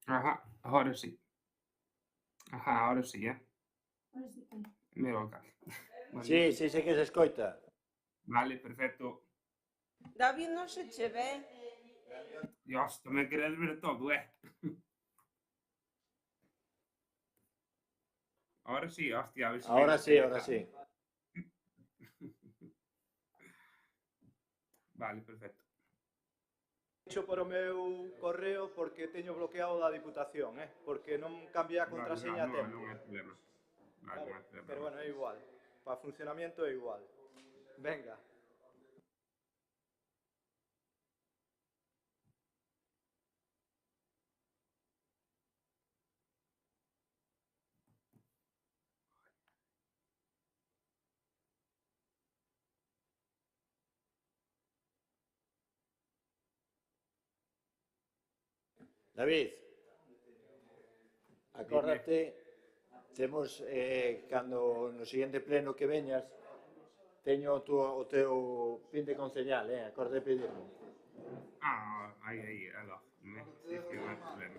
Ajá, ahora sí. Ajá, ahora sí, ¿eh? Meu alcalde. Sí, sí, sí que se escoita. Vale, perfecto. David, non se che ve. Dios, tamén queres ver todo, Ahora sí, hostia, a ver si Ahora viene sí, ahora sí. Vale, perfecto. Hecho por o meu correo porque teño bloqueado da Diputación, porque non cambiei a Vale, contraseña a tempo. non hai problema. Vale, Claro, non hai problema. pero bueno, é igual. Para funcionamento é igual. Venga. David, Dime. acórdate, temos, cando no seguinte pleno que veñas, teño o teu pin de conceñal, acorde de pedirme. Ah, aí, alors. Sí, sí, non hai problema.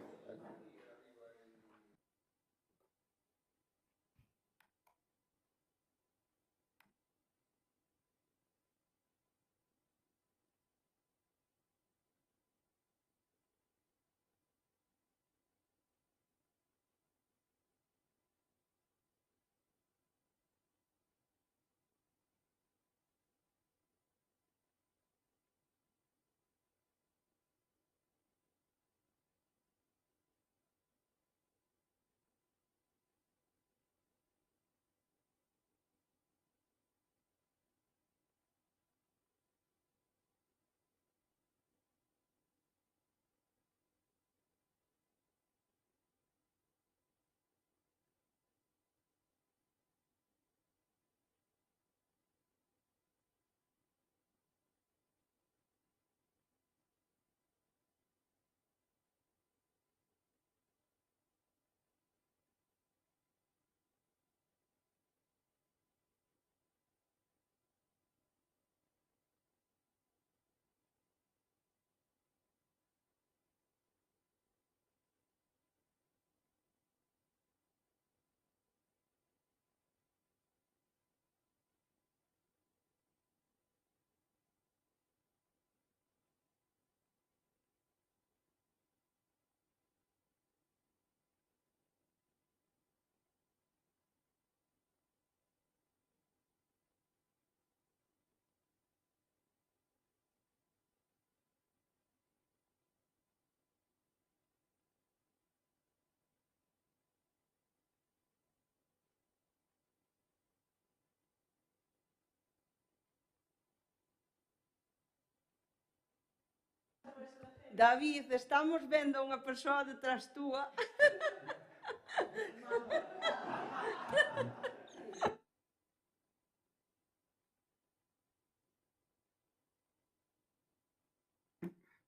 David, estamos vendo unha persoa detrás túa.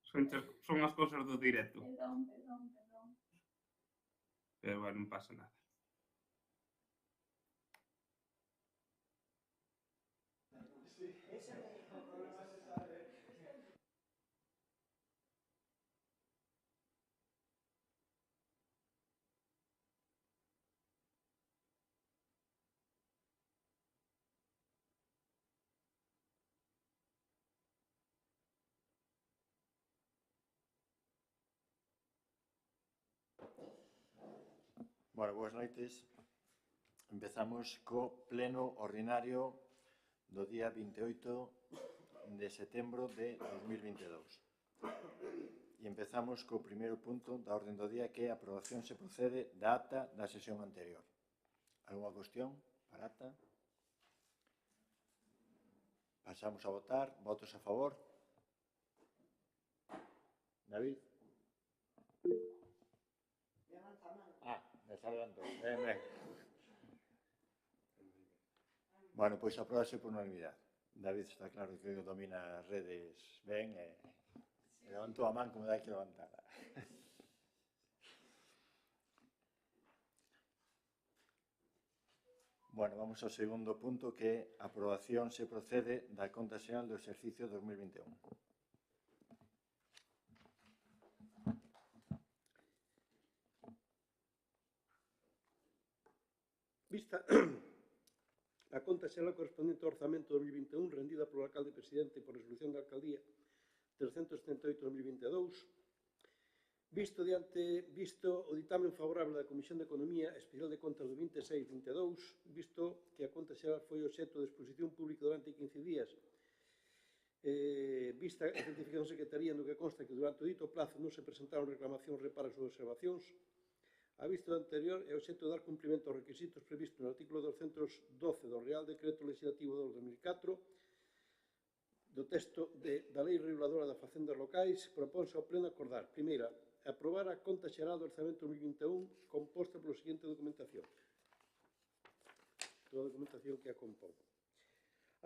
Son as cousas do directo. Pero bueno, non pasa nada. Bueno, boas noites. Empezamos co pleno ordinario do día 28 de setembro de 2022. E empezamos co primeiro punto da orden do día, que é a aprobación se procede da acta da sesión anterior. Alguna cuestión para acta? Pasamos a votar. Votos a favor? David? Xa levantou. Ben. Bueno, pois apróbase por unanimidade. David está claro que domina as redes ben e levantou a man como dai que levantar. Bueno, vamos ao segundo punto, que é a aprobación se procede da conta xeral do exercicio 2021. Vista a conta xeral correspondente ao orzamento 2021 rendida polo alcalde presidente por resolución da alcaldía 378/2022, visto o ditamen favorable da Comisión de Economía Especial de Contas do 26/22, visto que a conta xeral foi obxecto de exposición pública durante 15 días, vista a certificación da Secretaría no que consta que durante o dito plazo non se presentaron reclamacións, reparos ou observacións. A vista do anterior, é obxecto de dar cumprimento aos requisitos previstos no artículo 212 do Real Decreto Legislativo do 2004, do texto da Lei Reguladora das Facendas Locais. Proponse ao Pleno acordar, primeira, aprobar a conta xeral do orzamento 2021 composta pola seguinte documentación. Toda a documentación que a compón.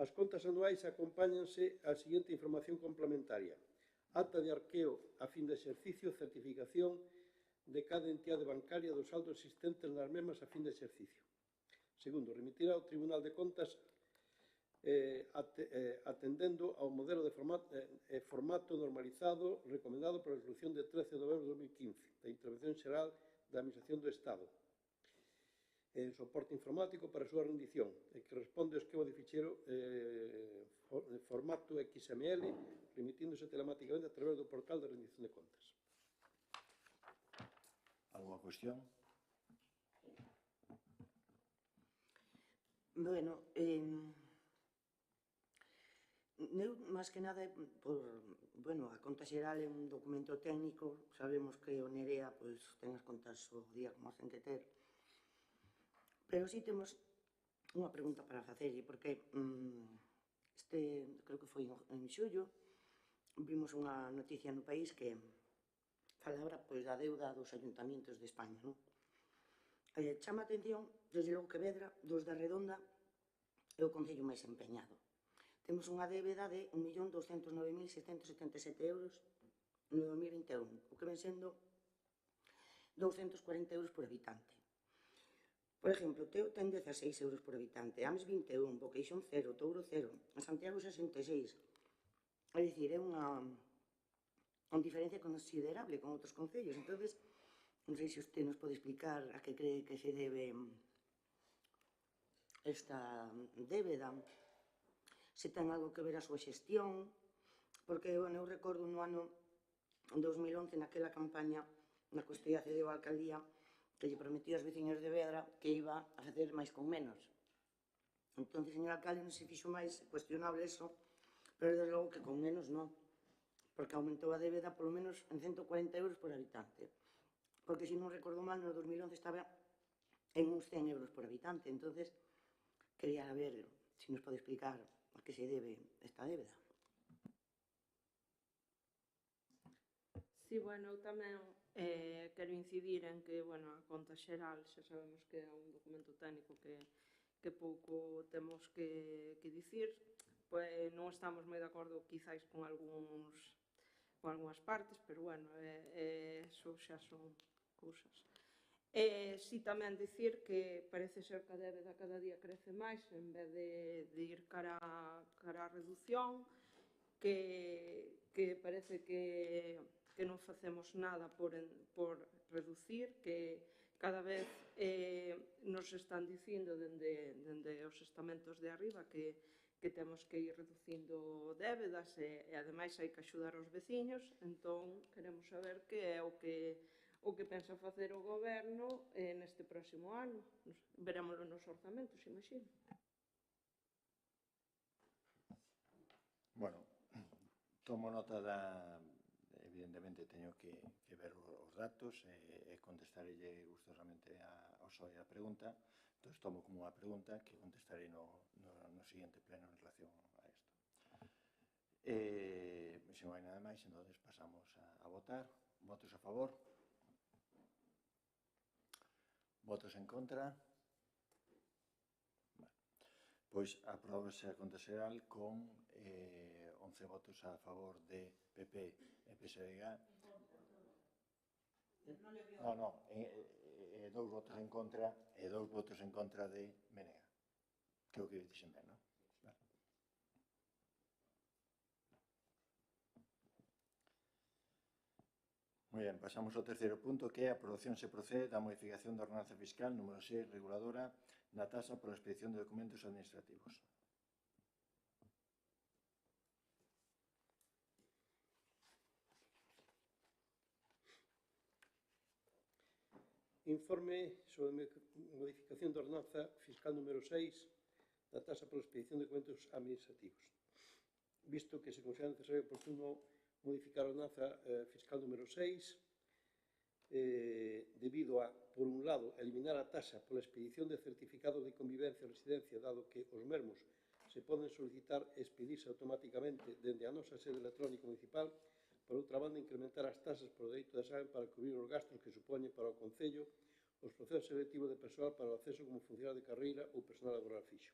As contas anuais acompáñanse a seguinte información complementaria: acta de arqueo a fin de exercicio, certificación de cada entidade bancaria dos saldos existentes nas mesmas a fin de exercicio. Segundo, remitirá ao Tribunal de Contas atendendo ao modelo de formato normalizado recomendado pola resolución de 13 de novembro de 2015 da Intervención Xeral da Administración do Estado en soporte informático para a súa rendición, e que responde ao esquema de ficheiro formato XML, remitíndose telemáticamente a través do portal de rendición de contas. Alguna cuestión? Bueno, eu, máis que nada, a conta xeral é un documento técnico. Sabemos que o Nerea ten as contas o día como as ten que ter, pero si temos unha pregunta para facerlle, porque creo que foi en xullo, vimos unha noticia no país que falaba da deuda dos ayuntamientos de España, non? Chama a atención, desde logo que Vedra, dos da Redonda, é o concello máis empeñado. Temos unha débeda de 1.209.677 euros no 2021, o que ven sendo 240 euros por habitante. Por exemplo, Teo ten 16 euros por habitante, Ames 21, Boqueixón 0, Touro 0, Santiago 66. É dicir, é unha diferencia considerable con outros concellos. Entón, non sei se usted nos pode explicar a que cree que se debe esta débeda, se ten algo que ver a súa xestión, porque, eu recordo no ano 2011, naquela campaña na que usted accedeu á alcaldía, que lle prometía aos veciños de Vedra que iba a facer máis con menos. Entón, señor alcalde, non se fixo máis, cuestionable eso, pero desde logo que con menos non, porque aumentou a débeda polo menos en 140 euros por habitante. Porque, se non recordo mal, no 2011 estaba en uns 100 euros por habitante. Entón, quería ver se nos pode explicar a que se debe esta débeda. Sí, bueno, eu tamén quero incidir en que, bueno, a conta xeral xa sabemos que é un documento técnico que pouco temos que dicir, pois non estamos moi de acordo quizáis con algunhas partes, pero bueno, eso xa son cousas. Si tamén dicir que parece ser que a débeda cada día crece máis en vez de ir cara á reducción, que parece que non facemos nada por reducir, que cada vez nos están dicindo dende os estamentos de arriba que temos que ir reducindo débedas e ademais hai que axudar os veciños, entón queremos saber que é o que pensa facer o goberno neste próximo ano. Verémoslo nos orzamentos, imagino. Bueno, tomo nota evidentemente teño que ver os datos e contestarelle gustosamente ao SOE a pregunta, entón tomo como unha pregunta que contestarei no seguinte pleno en relación a isto. Se non hai nada máis, entón pasamos a votar. Votos a favor? Votos en contra? Pois aprobase a conta xeral con 11 votos a favor de PP e PSDG. Non, 2 votos en contra e 2 votos en contra de Menega. Creo que dixen ben, non? Moi ben, pasamos ao terceiro punto, que é a aprobación se procede da modificación da ordenanza fiscal número 6 reguladora da taxa pola expedición de documentos administrativos. Informe sobre modificación da ordenanza fiscal número 6 da taxa pola expedición de documentos administrativos. Visto que se considera necesario e oportuno modificar a ordenanza fiscal número 6 debido a, por un lado, eliminar a taxa pola expedición de certificados de convivencia e residencia, dado que os mesmos se poden solicitar e expedirse automáticamente dende a nosa sede electrónica municipal. Por outra banda, incrementar as taxas por dereito de examen para cubrir os gastos que supoñen para o Concello os procesos selectivos de persoal para o acceso como funcionario de carreira ou personal laboral fixo.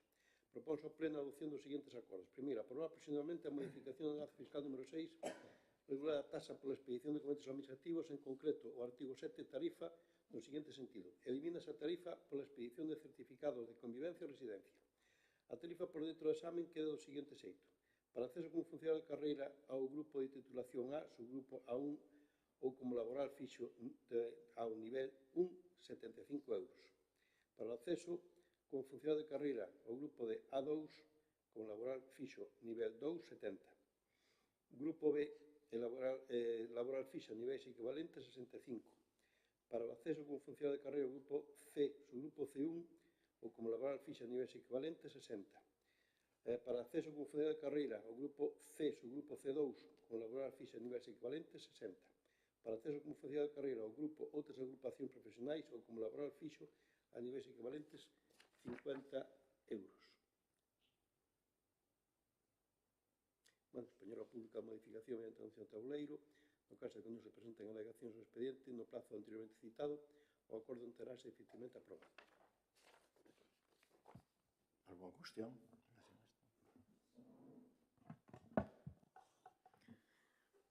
Proponse ao pleno a adopción dos seguintes acordos. Primeiro, aprobar proximamente a modificación da ordenanza fiscal número 6 regular a taxa pola expedición de documentos administrativos, en concreto o artigo 7 tarifa no seguinte sentido. Elimínase a tarifa pola expedición de certificados de convivencia e residencia. A tarifa por dereito de examen queda do seguinte xeito. Para acceso como funcionario de carreira ao grupo de titulación A, subgrupo A1 ou como laboral fixo ao nivel 1, 75 euros. Para o acceso como funcionario de carreira ao grupo de A2 como laboral fixo nivel 2, 70. Grupo B laboral fixo a niveis equivalentes, 65. Para o acceso como funcionario de carreira ao grupo C, subgrupo C1 ou como laboral fixo a niveis equivalentes, 60. Para acceso como funcionario de carreira ao grupo C, subgrupo C2, con laboral fixa a niveis equivalentes, 60. Para acceso como funcionario de carreira ao grupo outras agrupacións profesionais ou como laboral fixo a niveis equivalentes, 50 euros. Bueno, expoñer ao público a modificación mediante anuncio ao tabuleiro, no caso de que non se presenten alegacións ao expediente, no plazo anteriormente citado, o acordo enterase efectivamente aprobado. Alguna cuestión?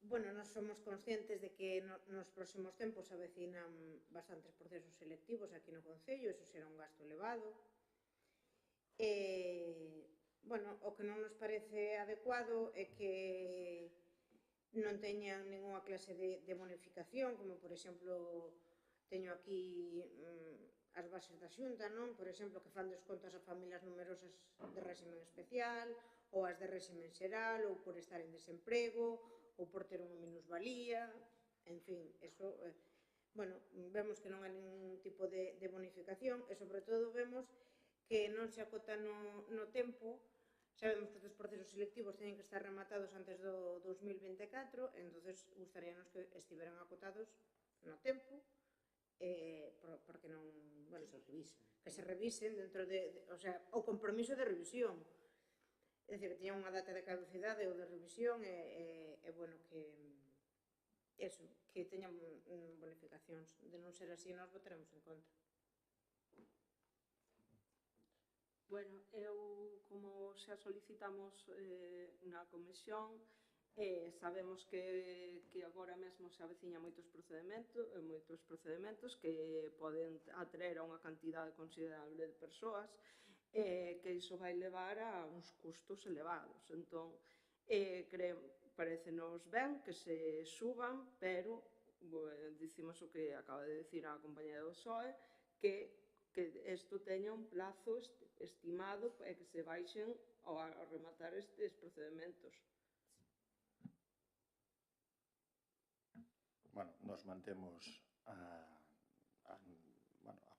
Bueno, nós somos conscientes de que nos próximos tempos se avecinan bastantes procesos selectivos aquí no Concello, eso será un gasto elevado. Bueno, o que non nos parece adecuado é que non teñan ninguna clase de bonificación, como por exemplo teño aquí as bases da Xunta, non? Por exemplo, que fan descontos a familias numerosas de réximen especial, ou as de réximen xeral, ou por estar en desemprego, ou por ter unha minusvalía, en fin, eso, bueno, vemos que non hai ningún tipo de bonificación e, sobre todo, vemos que non se acota no tempo. Sabemos que estes procesos selectivos teñen que estar rematados antes do 2024, entonces gustaríanos que estiveran acotados no tempo, porque non, bueno, que se revisen dentro o sea, o compromiso de revisión. É dicir, que teña unha data de caducidade ou de revisión e bueno, que eso, que teñan bonificacións. De non ser así, nós votaremos en contra. Bueno, eu, como xa solicitamos na comisión, sabemos que agora mesmo se aveciña moitos procedimentos que poden atraer a unha cantidade considerable de persoas, que iso vai levar a uns custos elevados. Entón, parecenos ben que se suban, pero dicimos o que acaba de dicir a compañera do PSOE, que isto teña un plazo estimado e que se baixen ao rematar estes procedimentos. Bueno, nos mantemos a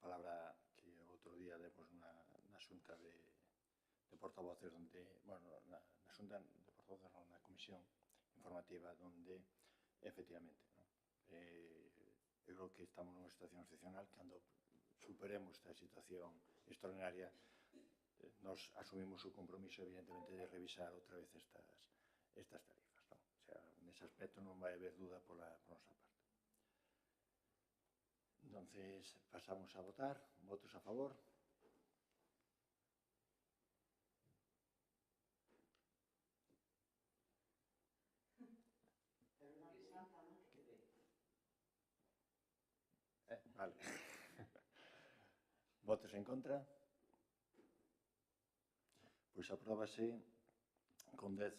palabra que outro día demos na xunta de portavoces onde, bueno, na xunta de portavoces na comisión informativa onde efectivamente, eu creo que estamos nunha situación excepcional. Cando superemos esta situación extraordinaria, nos asumimos o compromiso, evidentemente, de revisar outra vez estas tarifas, non? O sea, nese aspecto non vai haber duda por nosa parte. Entonces, pasamos a votar. Votos a favor. Vale. Votos en contra. Pois apróbase con 10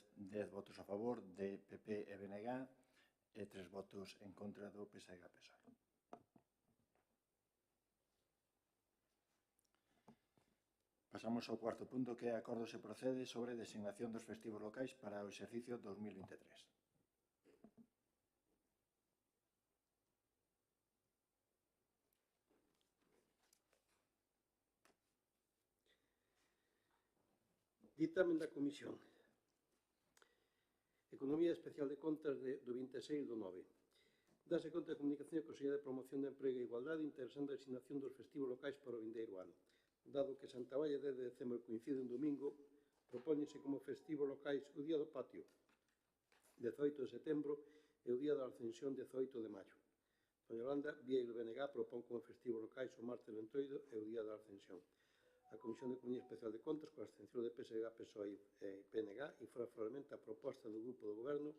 votos a favor de PP e BNG e 3 votos en contra do PSG-PSOE. Pasamos ao cuarto punto, que é acordo se procede sobre designación dos festivos locais para o exercicio 2023. Ditamen da Comisión. Economía Especial de Contas do 26/9. Dase conta da comunicación da Consellería de Promoción de Emprego e Igualdade interesando a designación dos festivos locais para o vindeiro ano. Dado que Santa Baia 10 de decembro coincide un domingo, propóñese como festivos locais o Día do Patio, 18 de setembro, e o Día da Ascensión, 18 de maio. Doña Yolanda Vieiro BNG propón como festivos locais o martes do Entroido e o Día da Ascensión. A Comisión de Economía Especial de Contas, coa abstención de PSG, PSOE e PNG, informa favorablemente a proposta do Grupo do Goberno,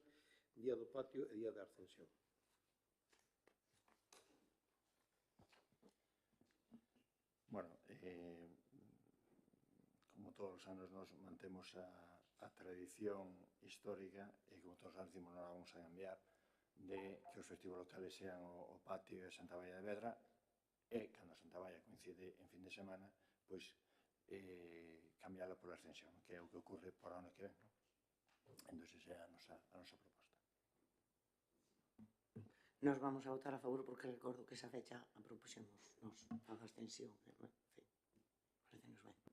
Día do Patio e Día da Ascensión. Bueno, como todos os anos nos mantemos a tradición histórica e como todos os anos decimos non vamos a cambiar de que os festivos locales sean o Patio e Santa Baia de Vedra e cando Santa Baia coincide en fin de semana, pois cambiala pola Ascensión, que é o que ocorre por ano que ven, non? Entón, esa é a nosa proposta. Nos vamos a votar a favor porque recordo que esa fecha a propuxemos nos a abstención. En fin, parecenos ben.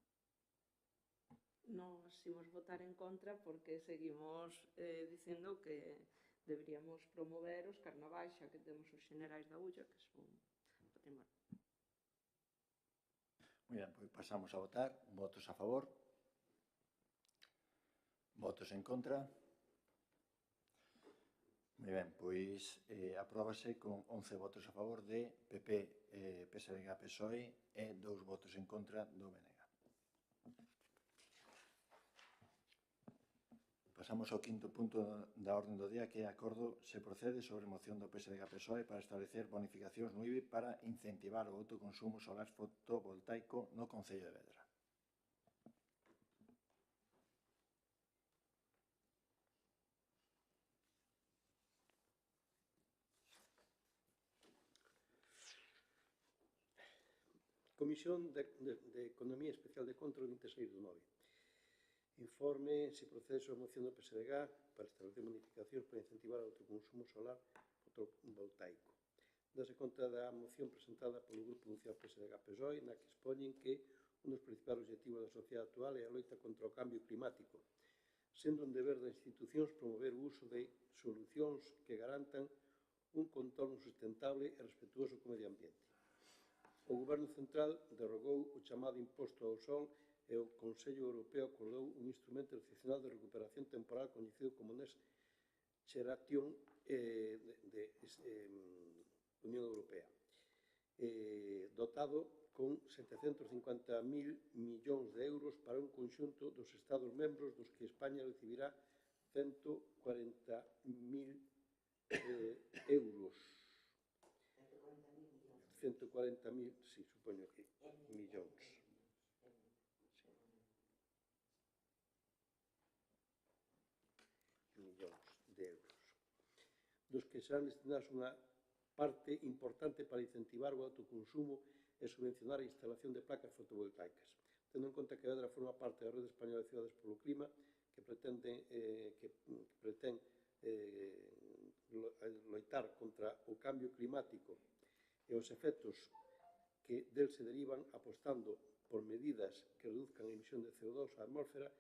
Nos imos votar en contra porque seguimos dicindo que deberíamos promover os carnavais, xa que temos os xenerais da Ulla, que son patrimonio. Moi ben, pois pasamos a votar. Votos a favor. Votos en contra. Moi ben, pois apróbase con 11 votos a favor de PP, PSG, PSOE e 2 votos en contra do BNG. Pasamos ao quinto punto da orden do día, que é acordo se procede sobre moción do PSG-PSOE para establecer bonificacións no IBI para incentivar o autoconsumo solar fotovoltaico no Concello de Vedra. Comisión de Economía Especial de Contas do 26/9. Informe se procede sobre a moción do PSDG para establecer bonificacións para incentivar o autoconsumo solar fotovoltaico. Dase conta da moción presentada polo Grupo Anunciado PSDG-PSOE, na que expoñen que un dos principais objetivos da sociedade actual é a loita contra o cambio climático, sendo un deber das institucións promover o uso de solucións que garantan un contorno sustentable e respetuoso co medio ambiente. O Goberno Central derrogou o chamado imposto ao sol e o Consello Europeo acordou un instrumento excepcional de recuperación temporal coñecido como Next Generation Unión Europea, dotado con 750.000 millóns de euros para un conxunto dos Estados membros, dos que España recibirá 140.000 euros. 140.000, sí, supoño que millóns. Millóns de euros. Dos que serán destinados unha parte importante para incentivar o autoconsumo e subvencionar a instalación de placas fotovoltaicas. Tendo en conta que Vedra forma parte da Rede Española de Cidades polo Clima, que pretende loitar contra o cambio climático e os efectos que del se derivan, apostando por medidas que reduzcan a emisión de CO2 á atmósfera,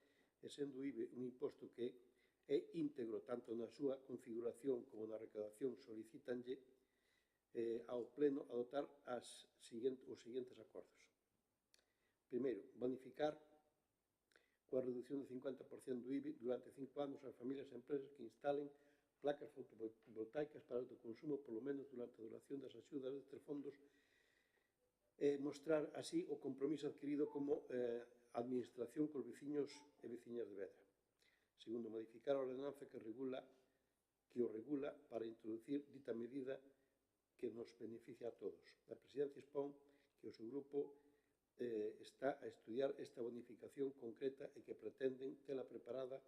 e sendo o IBE un imposto que é íntegro tanto na súa configuración como na recaudación, solicitanlle ao Pleno adoptar os seguintes acordos. Primeiro, bonificar coa reducción do 50% do IBI durante 5 anos ás familias e empresas que instalen placas fotovoltaicas para autoconsumo polo menos durante a duración das axudas destes fondos, e mostrar así o compromiso adquirido como administración cos veciños e veciñas de Vedra. Segundo, modificar a ordenanza que o regula para introducir dita medida que nos beneficia a todos. A Presidencia expón que o seu grupo está a estudiar esta bonificación concreta e que pretenden tela preparada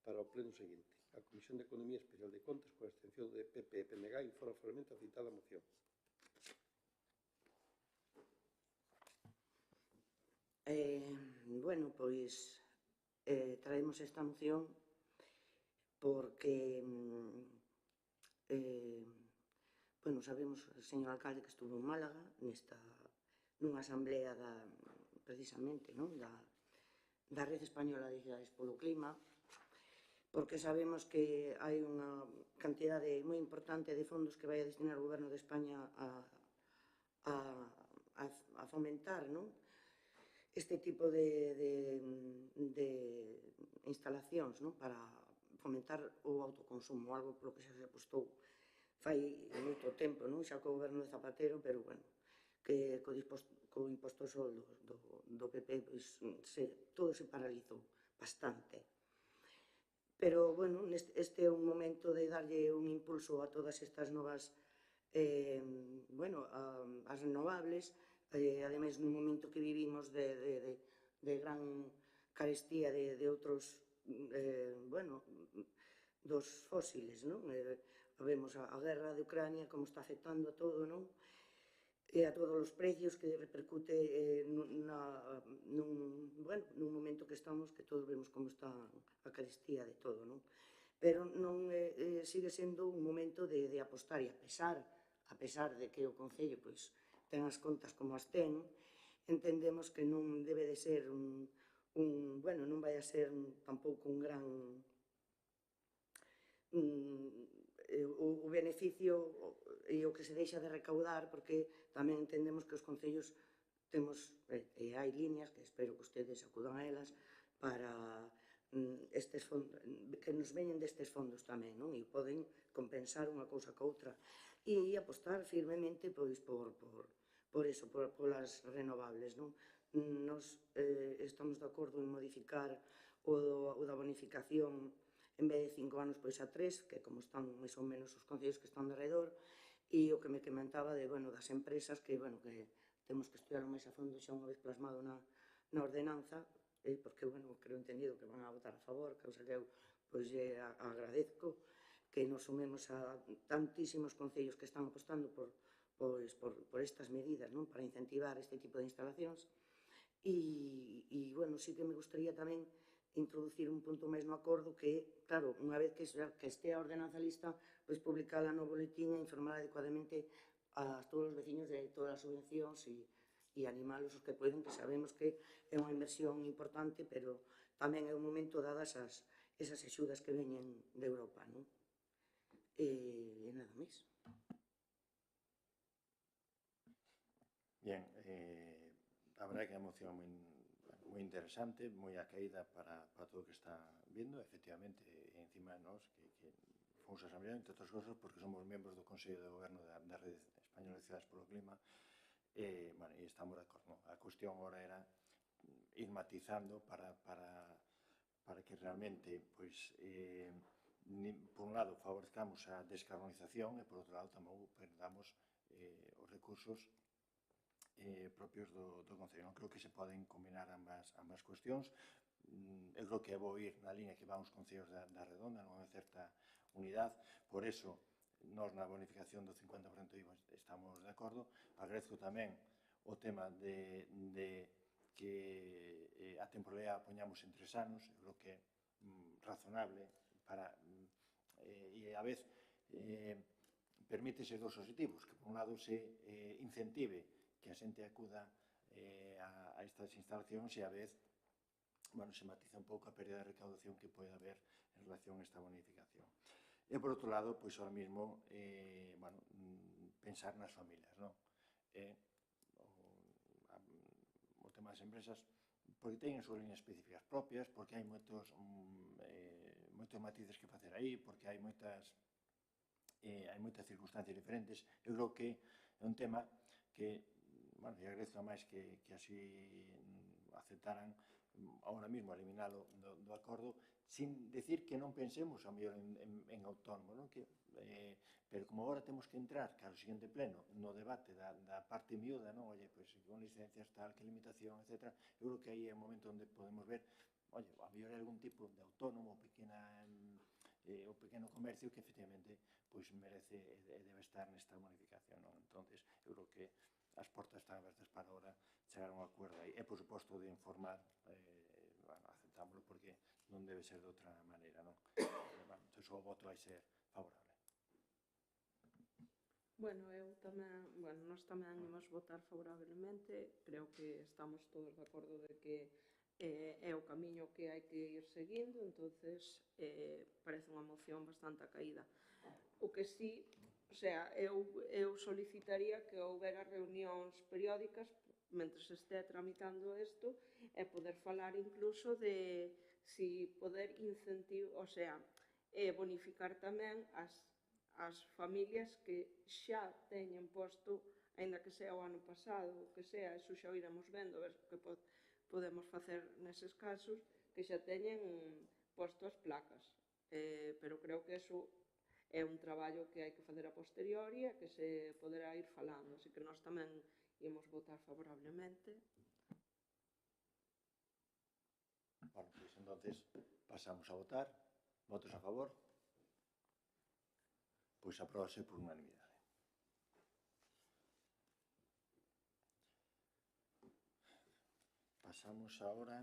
para o pleno seguinte. A Comisión de Economía Especial de Contas, coa abstención de PP e PNG, informa favorablemente a citada moción. Bueno, pois traemos esta moción porque bueno, sabemos, señor alcalde, que estuvo en Málaga nunha asamblea precisamente da Rede Española de Cidades polo Clima, porque sabemos que hai unha cantidade moi importante de fondos que vai a destinar o Goberno de España a fomentar, non? Este tipo de instalacións, non? Para fomentar o autoconsumo, algo polo que xa se apostou fai moito tempo, non? Xa co goberno de Zapatero, pero, bueno, que co imposto sol do PP, pois, todo se paralizou bastante. Pero, bueno, este é un momento de darlle un impulso a todas estas novas, bueno, as renovables, ademais nun momento que vivimos de gran carestía de outros, bueno, dos fósiles, non? Vemos a guerra de Ucrania, como está afectando a todo, non? E a todos os precios que repercute nun momento que estamos, que todos vemos como está a carestía de todo, non? Pero non sigue sendo un momento de apostar, e a pesar de que o Concello ten as contas como as ten, entendemos que non debe de ser bueno, non vai a ser tampouco un gran o beneficio e o que se deixa de recaudar, porque tamén entendemos que os concellos temos, e hai líneas que espero que ustedes acudan a elas para estes fondos, que nos veñen destes fondos tamén, non? E poden compensar unha cousa ca outra e apostar firmemente pois por eso, polas renovables, non? Nos estamos de acordo en modificar o da bonificación en vez de 5 anos, pois a 3, que como están máis ou menos os concellos que están de redor, e o que me comentaba das empresas, que, bueno, que temos que estudiar máis a fondo xa unha vez plasmado na ordenanza, porque, bueno, creo entendido que van a votar a favor, que eu pois agradezco que nos sumemos a tantísimos concellos que están apostando por estas medidas, non? Para incentivar este tipo de instalacións. E, bueno, sí que me gustaría tamén introducir un punto máis no acordo que, claro, unha vez que estea a ordenanza lista, pois publicala no boletín e informar adecuadamente a todos os veciños de todas as subvencións e animalos os que poden, que sabemos que é unha inversión importante, pero tamén é un momento dadas esas axudas que veñen de Europa, non? E nada máis. Bien, a verdade que é unha moción moi interesante, moi acaída para todo o que está vindo, efectivamente, encima de nós, que fomos a asamblea, entre outras cosas, porque somos membros do Consello de Goberno da Rede Española de Cidades polo Clima, e estamos de acordo. A cuestión agora era ir matizando para que realmente, pois, por un lado, favorezcamos a descarbonización e, por outro lado, tamén perdamos os recursos propios do Concello. Non creo que se poden combinar ambas cuestións. Eu creo que vou ir na línea que van os concellos da Redonda, nunha certa unidade. Por eso, nós na bonificación do 50% de IVA estamos de acordo. Agradezco tamén o tema de que a temporalidade a poñamos en 3 anos. Eu creo que é razonable para e a vez permítese dos objetivos, que por un lado se incentive que a xente acuda a estas instalacións e a vez se matiza un pouco a pérdida de recaudación que pode haber en relación a esta bonificación. E por outro lado, pois ahora mesmo pensar nas familias, non? O tema das empresas, porque teñen súas líneas específicas propias, porque hai moitos matices que facer aí, porque hai moitas circunstancias diferentes. Eu creo que é un tema que, e agradezo a máis que así aceptaran ahora mesmo eliminalo do acordo, sin decir que non pensemos a mellor en autónomo, non? Pero como agora temos que entrar, claro, o seguinte pleno, no debate da parte miúda, non? Oye, pois, con licencias, tal, que limitación, etc. Eu creo que aí é o momento onde podemos ver, oye, a mellor hai algún tipo de autónomo, o pequeno comercio que, efectivamente, pois merece e debe estar nesta bonificación, non? Entonces, eu creo que as portas están abertas para ahora chegar a un acordo aí. E, por suposto, de informar, aceptámoslo porque non debe ser de outra maneira, non? Entón, o voto vai ser favorable. Bueno, nós tamén imos votar favorablemente. Creo que estamos todos de acordo de que é o camiño que hai que ir seguindo, entonces parece unha moción bastante acaída. O que sí, eu solicitaría que houbera reunións periódicas mentre se este tramitando isto e poder falar incluso de si poder incentivar, bonificar tamén as familias que xa teñen posto, aínda que sea o ano pasado, o que sea, eso xa o iremos vendo, ver que podemos facer neses casos, que xa teñen posto as placas. Pero creo que eso é un traballo que hai que facer a posteriori e que se poderá ir falando. Así que nós tamén imos votar favorablemente. Bueno, pois entonces pasamos a votar. Votos a favor? Pois apróbase por unanimidade. Pasamos agora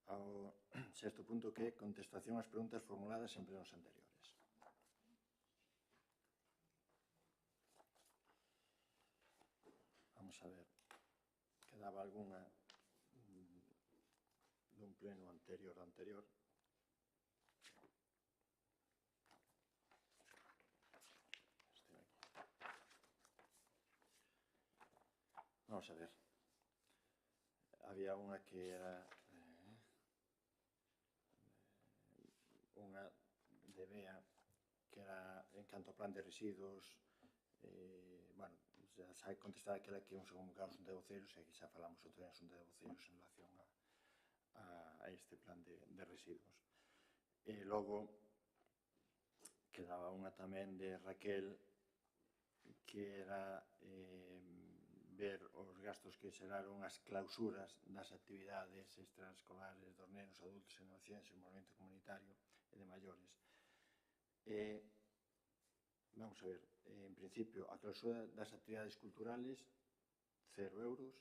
ao sexto punto, que é contestación ás preguntas formuladas en plenos anteriores. Vamos a ver, quedaba algunha dun pleno anterior. Vamos a ver. Había unha que era unha de BEA, que era en canto ao plan de residuos. Já sai contestada aquela que íamos a convocar os de voceiros, e aquí xa falamos outro día de voceiros en relación a este plan de residuos. E logo quedaba unha tamén de Raquel, que era ver os gastos que xeraron as clausuras das actividades extraescolares dos nenos, adultos e adolescentes en movimento comunitario e de maiores. Vamos a ver, en principio, a clausura das actividades culturales, 0 euros,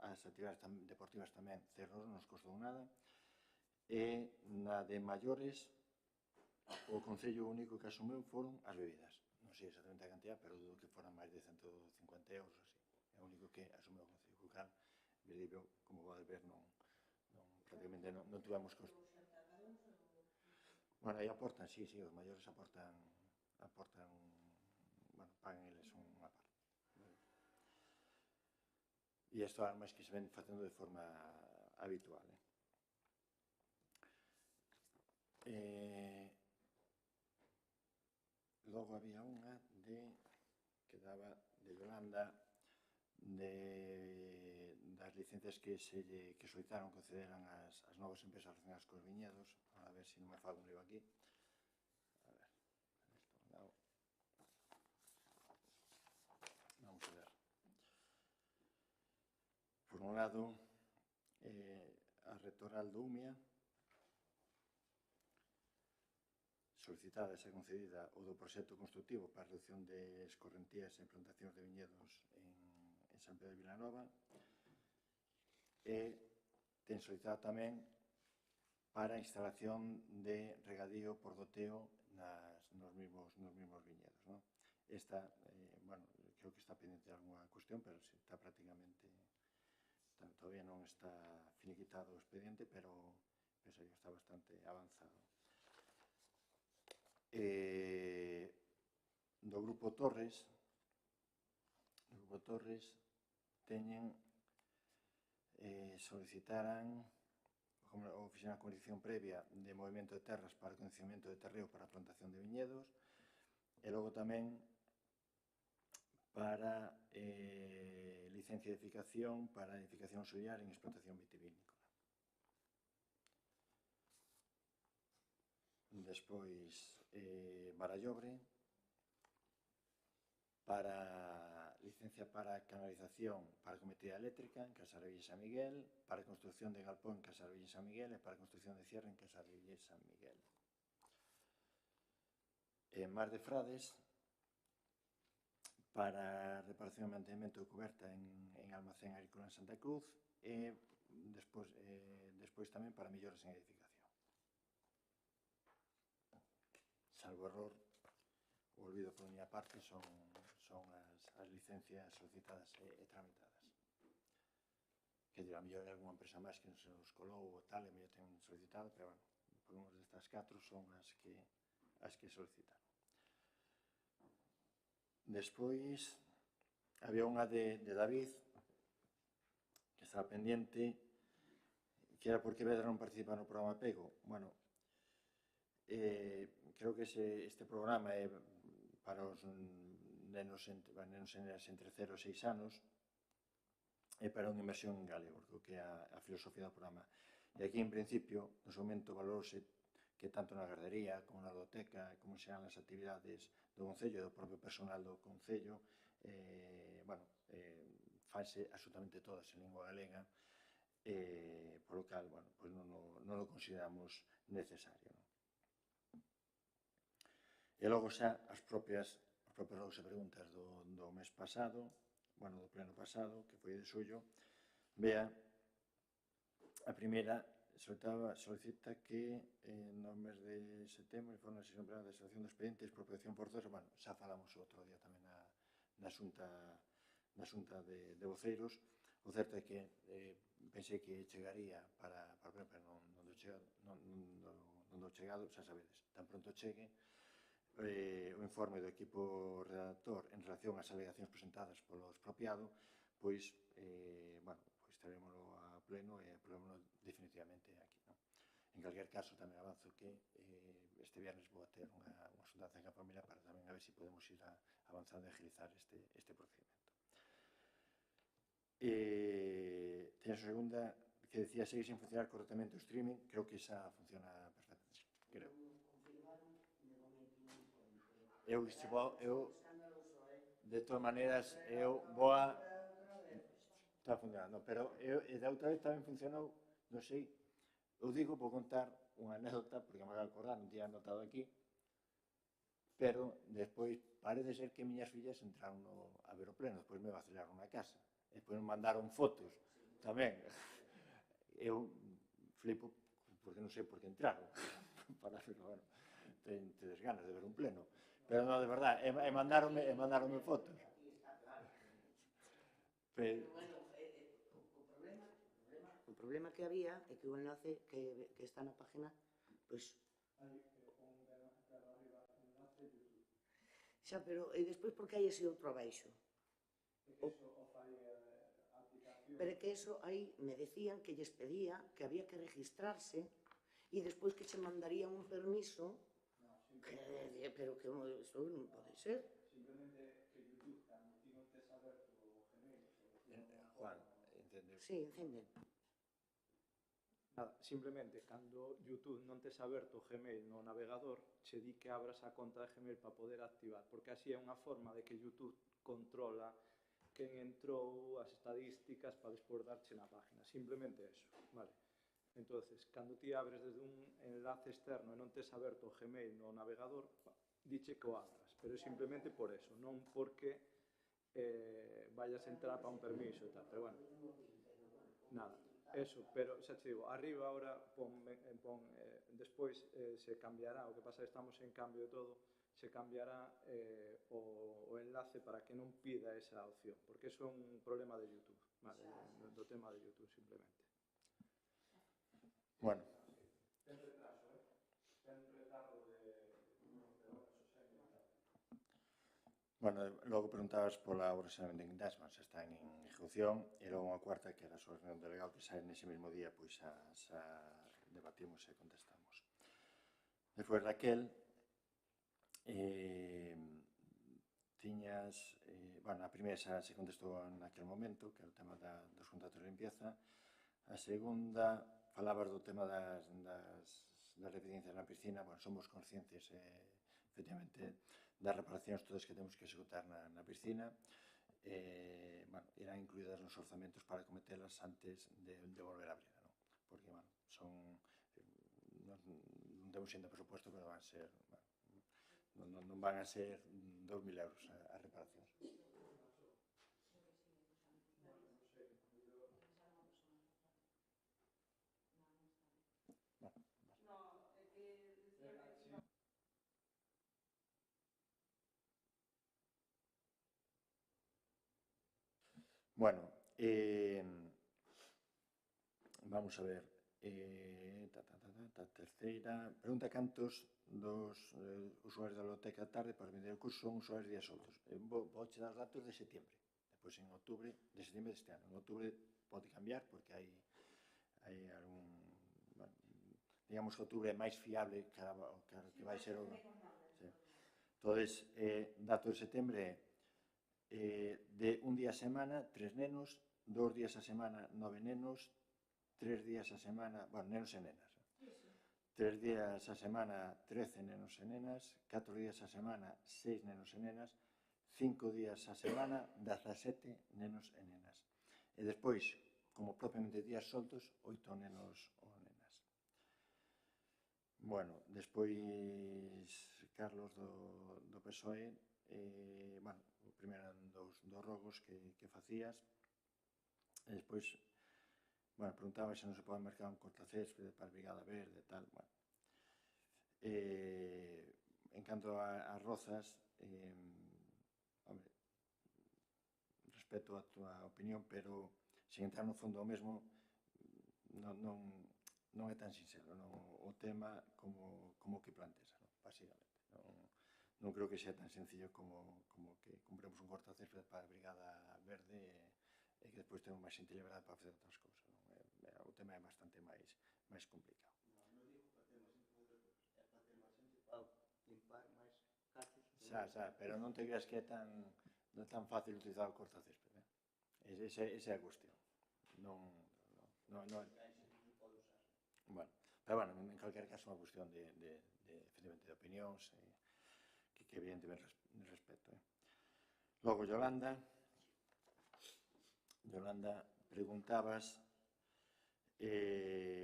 as actividades deportivas tamén 0 euros, non nos costou nada, e na de maiores, o Concello único que asumeu foron as bebidas. Non sei exactamente a cantidad, pero dudo que foran máis de 150 euros, así. É o único que asumeu o Concello Cucal. Como podes ver, prácticamente non tivemos costos. Bueno, aí aportan, sí, os maiores aportan, pagan eles unha parte. E isto é máis que se ven facendo de forma habitual. Logo había unha que daba de Yolanda das licencias que solicitaron concederan as novas empresas relacionadas cos viñedos. A ver se non me fago un lío aquí. A ver, vamos a ver. Por un lado, a Rectoral do UMIA, solicitada e xa concedida o do proxecto constructivo para a reducción de escorrentías e plantacións de viñedos en San Pedro de Vilanova, e ten solicitado tamén para a instalación de regadío por goteo nos mesmos viñedos. Esta, bueno, creo que está pendente de alguna cuestión, pero está prácticamente, todavía non está finiquitado o expediente, pero penso que está bastante avanzado. Do Grupo Torres teñen solicitaran ou fixeran a condición previa de movimento de terras para o coñecemento de terreo para a plantación de viñedos e logo tamén para licencia de edificación para edificación auxiliar en explotación vitivinícola. Despois, Barallobre, para licencia para canalización para cometida eléctrica en Casarville e San Miguel, para construcción de galpón en Casarville e San Miguel e para construcción de cierre en Casarville e San Miguel. Mar de Frades, para reparación e mantenimento de coberta en almacén agrícola en Santa Cruz e despois tamén para melloras en edificación. Salvo error, o olvido por miña parte son as licencias solicitadas e tramitadas. Que dirá, a mellor hai algunha empresa máis que non se nos colou ou tal, e mellor ten solicitado, pero, bueno, por unhas destas 4 son as que solicitaron. Despois, había unha de David, que estaba pendiente, que era porque Vedra non participa no programa Pego. Bueno, creo que este programa é para os nenos e nenas entre 0 e 6 anos e para unha inmersión en galego, que é a filosofía do programa. E aquí, en principio, no seu momento valorose que tanto na gardería como na doteca, como sean as actividades do Concello e do propio personal do Concello, fanse absolutamente todas en lingua galega, por lo cal, bueno, pues non o consideramos necesario. E logo xa as propias 12 preguntas do mes pasado, bueno, do pleno pasado, que foi de xullo, vea, a primeira solicita que no mes de setembro informe a sesión plena de extracción de expedientes por protección forzosa. Bueno, xa falamos outro día tamén na xunta de voceiros. O certo é que pensei que chegaría para pero non do chegado, xa sabedes, tan pronto chegue o informe do equipo redactor en relación ás alegacións presentadas polo expropiado, pois, bueno, pois traémoslo a pleno e aprobémoslo definitivamente aquí. En calquer caso, tamén avanzo que este viernes vou a ter unha xuntanza en Campoamela para tamén a ver se podemos ir avanzando e agilizar este procedimento. Teña a segunda que decía seguir sin funcionar correctamente o streaming, creo que esa funciona perfectamente, creo. De todas maneiras, eu vou a... Está funcionando, pero da outra vez tamén funcionou, non sei, eu digo, vou contar unha anécdota, porque me acabo de acordar, non tinha anotado aquí, pero despois parece ser que miñas fillas entraron a ver o pleno, despois me vacilaron na casa, despois me mandaron fotos tamén. Eu flipo, porque non sei por que entraron, para verlo, bueno, tedes ganas de ver un pleno. Pero non, de verdad, e mandaronme fotos. O problema que había é que o enlace que está na página, pois... Xa, pero e despois por que hai ese outro abaixo? Pero é que eso aí me decían que lles pedía que había que registrarse e despois que che mandarían un permiso, pero que isto non pode ser. Simplemente que YouTube, cando ti non tes aberto o Gmail, Juan, entendeu? Sí, encende. nada, simplemente, cando YouTube non tes aberto o Gmail no navegador, che di que abras a conta de Gmail para poder activar, porque así é unha forma de que YouTube controla quen entrou, as estadísticas, para despois darche na página. Simplemente eso, vale? Entonces, cando ti abres desde un enlace externo e non tes aberto o Gmail no navegador, diche que o abras, pero é simplemente por eso, non porque vayas a entrar para un permiso e tal, pero bueno, nada, eso, pero xa te digo, arriba ahora despois se cambiará, o que pasa é que estamos en cambio de todo, se cambiará o enlace para que non pida esa opción, porque eso é un problema de YouTube, vale, do tema de YouTube simplemente. Bueno, Ten retraso, ten retardo de horas, o sea, bueno, logo preguntabas pola obra de Indasman, se está en ejecución, e logo unha cuarta que era a reunión delegado que sai nese mesmo día, pois a debatimos e contestamos. Despois Raquel, tiñas, bueno, a primeira xa se contestou naquele momento, que era o tema dos contratos de limpieza. A segunda, falabas do tema das deficiencias na piscina. Bueno, somos conscientes, efectivamente, das reparacións todas que temos que executar na piscina. Bueno, irán incluídas nos orzamentos para cometelas antes de volver a abrir, non? Porque, bueno, non temos ainda presupuesto, pero van a ser, bueno, non van a ser 2.000 euros as reparacións. Bueno, vamos a ver, terceira pregunta: cantos dos usuarios da biblioteca tarde para vender o curso son usuarios días soltos? Vou che dar os datos de setembro, depois en outubro, de setembro deste ano. En outubro pode cambiar porque hai algún, bueno, digamos que outubro é máis fiable que vai ser o... Sí. Entonces, dato de setembro é de un día a semana, 3 nenos, 2 días a semana, 9 nenos, 3 días a semana, bueno, nenos e nenas. 3 días a semana, 13 nenos e nenas, 4 días a semana, 6 nenos e nenas, 5 días a semana, 17 nenos e nenas. E despois, como propiamente días soltos, 8 nenos ou nenas. Bueno, despois, Carlos, do PSOE, bueno, o primeiro eran dos rogos que facías, e despois, bueno, preguntaba se non se pode mercar un cortacéspede para a Brigada Verde e tal, bueno. En canto a rozas, hombre, respeto a túa opinión, pero sen entrar no fondo do mesmo, non é tan sincero o tema como que planteas, basicamente. Non creo que sea tan sencillo como que compremos un cortacéspede para a Brigada Verde e que despois temos máis xente liberada para facer outras cousas. O tema é bastante máis complicado. Non digo para ter máis xente para outras cousas, é para ter máis xente para limpar máis casos. Xa, pero non te creas que é tan fácil utilizar o cortacéspede. Esa é a cuestión. Non. Bueno, pero bueno, en calquer caso é unha cuestión efectivamente, de opinións que evidentemente respeto. Logo, Yolanda, preguntabas,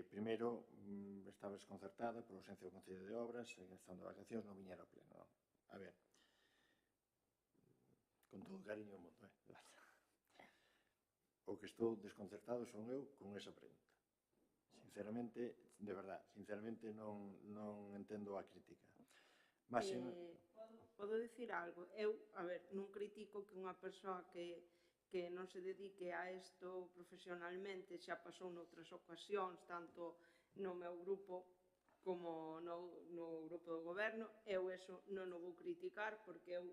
primeiro, estabas desconcertada por ausencia do Concello de Obras, en estado de vacacións, non viñera ao pleno, non? A ver, con todo o cariño do mundo, o que estou desconcertado son eu con esa pregunta. Sinceramente, de verdad, non entendo a crítica. Podo dicir algo? Eu, a ver, non critico que unha persoa que non se dedique a isto profesionalmente, xa pasou noutras ocasións, tanto no meu grupo como no grupo do goberno, eu eso non o vou criticar porque eu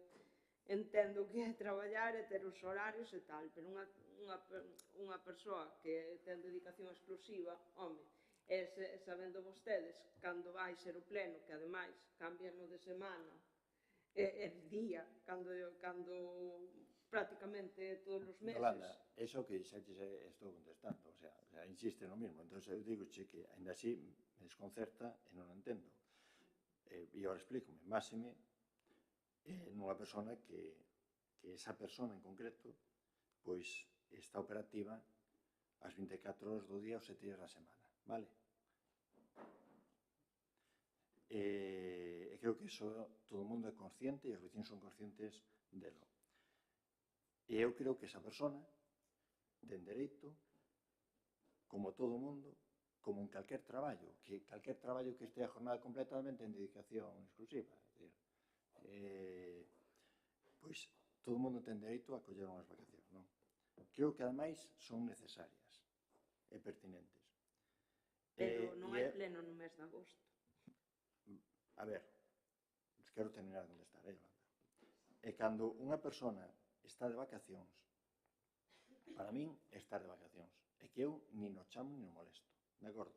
entendo que é traballar e ter os horarios e tal, pero unha persoa que ten dedicación exclusiva, home, sabendo vostedes cando vai ser o pleno, que ademais cambian no de semana e de día, cando prácticamente todos os meses. Yolanda, eso que xa estou contestando, o sea, insiste no mismo. Entón, eu digo que, ainda así, me desconcerta e non o entendo. E agora explícome, máxime, nunha persona que esa persona en concreto, pois, está operativa as 24 horas do día, os 7 días da semana, vale? E creo que iso todo o mundo é consciente e os vecinos son conscientes delo. E eu creo que esa persona ten dereito, como todo o mundo, como en calquer traballo, que calquer traballo que estea jornada completamente en dedicación exclusiva. Pois todo o mundo ten dereito a coller unhas vacacións, non? Creo que, ademais, son necesarias e pertinentes. Pero non hai pleno no mes de agosto. A ver, quero terminar de contestar, Yolanda. E cando unha persona está de vacacións, para min é estar de vacacións, é que eu nin o chamo nin o molesto, de acordo?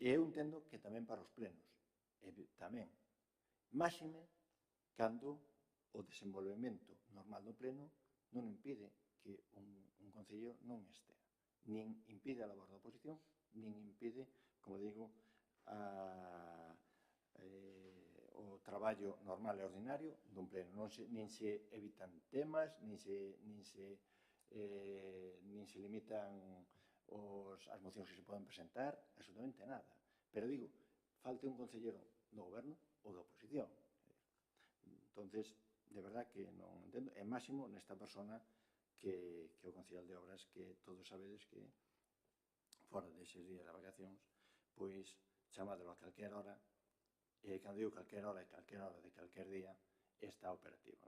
E eu entendo que tamén para os plenos, e tamén, máxime, cando o desenvolvemento normal do pleno non impide que un concello non estea, nin impide a labor da oposición, nin impide, como digo, o traballo normal e ordinario dun pleno. Nin se evitan temas, nin se limitan as mocións que se poden presentar, absolutamente nada. Pero digo, falte un concellero do goberno ou da oposición. Entonces, de verdad que non entendo, e máximo nesta persona que é o concejal de obras, que todos sabedes que fora deses días de vacacións, pois chamadelo a calquera hora, e cando digo calquera hora de calquer día, está operativo.